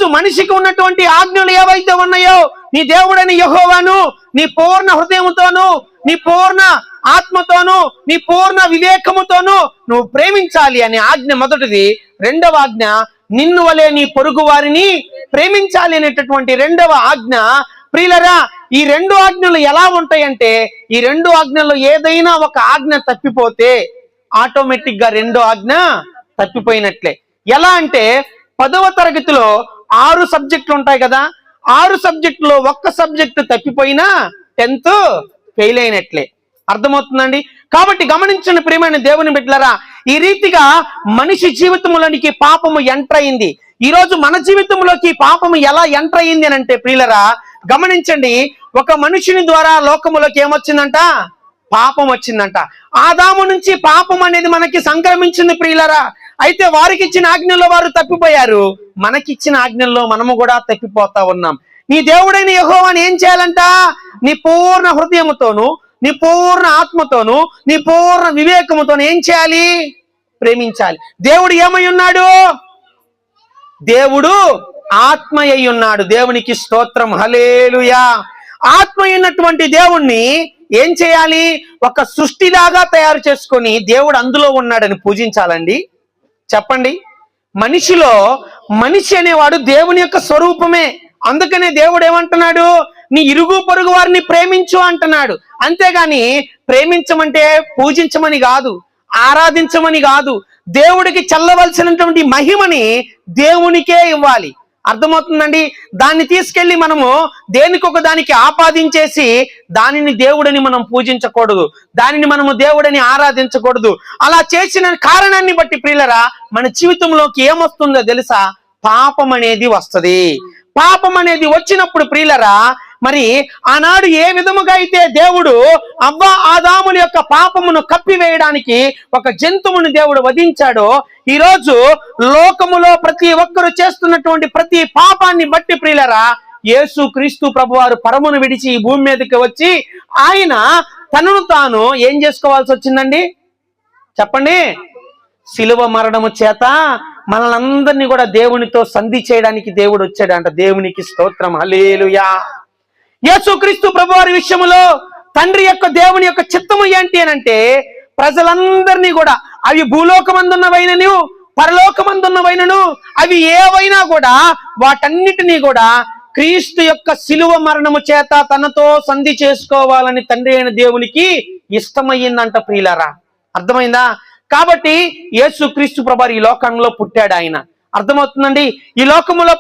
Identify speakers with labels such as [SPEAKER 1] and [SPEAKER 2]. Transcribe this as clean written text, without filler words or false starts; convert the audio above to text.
[SPEAKER 1] ఈరోజు మనిషికి ఉన్నటువంటి ఆజ్ఞలు ఏవైతే ఉన్నాయో, నీ దేవుడైన యెహోవాను నీ పూర్ణ హృదయముతోను, నీ పూర్ణ ఆత్మతోను, నీ పూర్ణ వివేకముతోను నువ్వు ప్రేమించాలి అనే ఆజ్ఞ మొదటిది. రెండవ ఆజ్ఞ, నిన్ను వలె నీ పొరుగు వారిని ప్రేమించాలి అనేటటువంటి రెండవ ఆజ్ఞ. ప్రియులరా, ఈ రెండు ఆజ్ఞలు ఎలా ఉంటాయంటే, ఈ రెండు ఆజ్ఞల్లో ఏదైనా ఒక ఆజ్ఞ తప్పిపోతే ఆటోమేటిక్ గా రెండో ఆజ్ఞ తప్పిపోయినట్లే. ఎలా అంటే 10వ తరగతిలో 6 సబ్జెక్టులు ఉంటాయి కదా, 6 సబ్జెక్టులో ఒక్క సబ్జెక్టు తప్పిపోయినా 10th ఫెయిల్ అయినట్లే. అర్థమవుతుందండి? కాబట్టి గమనించండి ప్రియమైన దేవుని బిడ్డలారా, ఈ రీతిగా మనిషి జీవితంలోనికి పాపము ఎంటర్ అయింది. ఈ రోజు మన జీవితంలోకి పాపము ఎలా ఎంటర్ అయింది అని అంటే ప్రియులరా, గమనించండి, ఒక మనుషుని ద్వారా లోకములోకి ఏమొచ్చిందంట? పాపం వచ్చిందంట. ఆదాము నుంచి పాపం అనేది మనకి సంక్రమించింది ప్రియులరా. అయితే వారికి ఇచ్చిన ఆజ్ఞల్లో వారు తప్పిపోయారు, మనకిచ్చిన ఆజ్ఞల్లో మనము కూడా తప్పిపోతా ఉన్నాం. నీ దేవుడైన యెహోవాను ఏం చేయాలంట? నీ పూర్ణ హృదయముతోను, నీ పూర్ణ ఆత్మతోను, నీ పూర్ణ వివేకముతోను ఏం చేయాలి? ప్రేమించాలి. దేవుడు ఏమై ఉన్నాడు? దేవుడు ఆత్మ అయి ఉన్నాడు. దేవునికి స్తోత్రం, హల్లెలూయా. ఆత్మ అయినటువంటి దేవుణ్ణి ఏం చేయాలి? ఒక సృష్టిలాగా తయారు చేసుకొని దేవుడు అందులో ఉన్నాడని పూజించాలండి. చెప్పండి. మనిషిలో మనిషి అనేవాడు దేవుని యొక్క స్వరూపమే. అందుకనే దేవుడు ఏమంటున్నాడు? నీ ఇరుగు పొరుగు వారిని ప్రేమించు అంటున్నాడు. అంతేగాని ప్రేమించమంటే పూజించమని కాదు, ఆరాధించమని కాదు. దేవుడికి చెల్లవలసినటువంటి మహిమని దేవునికే ఇవ్వాలి. అర్థమవుతుందండి? దాన్ని తీసుకెళ్లి మనము దేనికొక దానికి ఆపాదించేసి దానిని దేవుడని మనం పూజించకూడదు, దానిని మనము దేవుడని ఆరాధించకూడదు. అలా చేసిన కారణాన్ని బట్టి ప్రియులరా, మన జీవితంలోకి ఏమొస్తుందో తెలుసా? పాపం అనేది వస్తుంది. పాపం అనేది వచ్చినప్పుడు ప్రియులరా, మరి ఆనాడు ఏ విధముగా అయితే దేవుడు అవ్వ ఆదాముల యొక్క పాపమును కప్పివేయడానికి ఒక జంతువుని దేవుడు వధించాడో, ఈరోజు లోకములో ప్రతి ఒక్కరు చేస్తున్నటువంటి ప్రతి పాపాన్ని బట్టి ప్రియులరా, యేసు క్రీస్తు ప్రభువారు పరమును విడిచి ఈ భూమి మీదకి వచ్చి ఆయన తనను తాను ఏం చేసుకోవాల్సి వచ్చిందండి? చెప్పండి. శిలువ మరణము చేత మనల్ని కూడా దేవునితో సంధి చేయడానికి దేవుడు వచ్చాడంట. దేవునికి స్తోత్రం, హల్లెలూయా. యేసుక్రీస్తు ప్రభువారి విషయంలో తండ్రి యొక్క దేవుని యొక్క చిత్తము ఏంటి అని అంటే, ప్రజలందరినీ కూడా, అవి భూలోకమందున్నవైనను పరలోకమందున్నవైనను అవి ఏవైనా కూడా, వాటన్నిటినీ కూడా క్రీస్తు యొక్క శిలువ మరణము చేత తనతో సంధి చేసుకోవాలని తండ్రి అయిన దేవునికి ఇష్టమయ్యిందంట ప్రియులారా. అర్థమైందా? కాబట్టి యేసుక్రీస్తు ప్రభువారు ఈ లోకంలో పుట్టాడు. ఆయన అర్థమవుతుందండి? ఈ లోకములో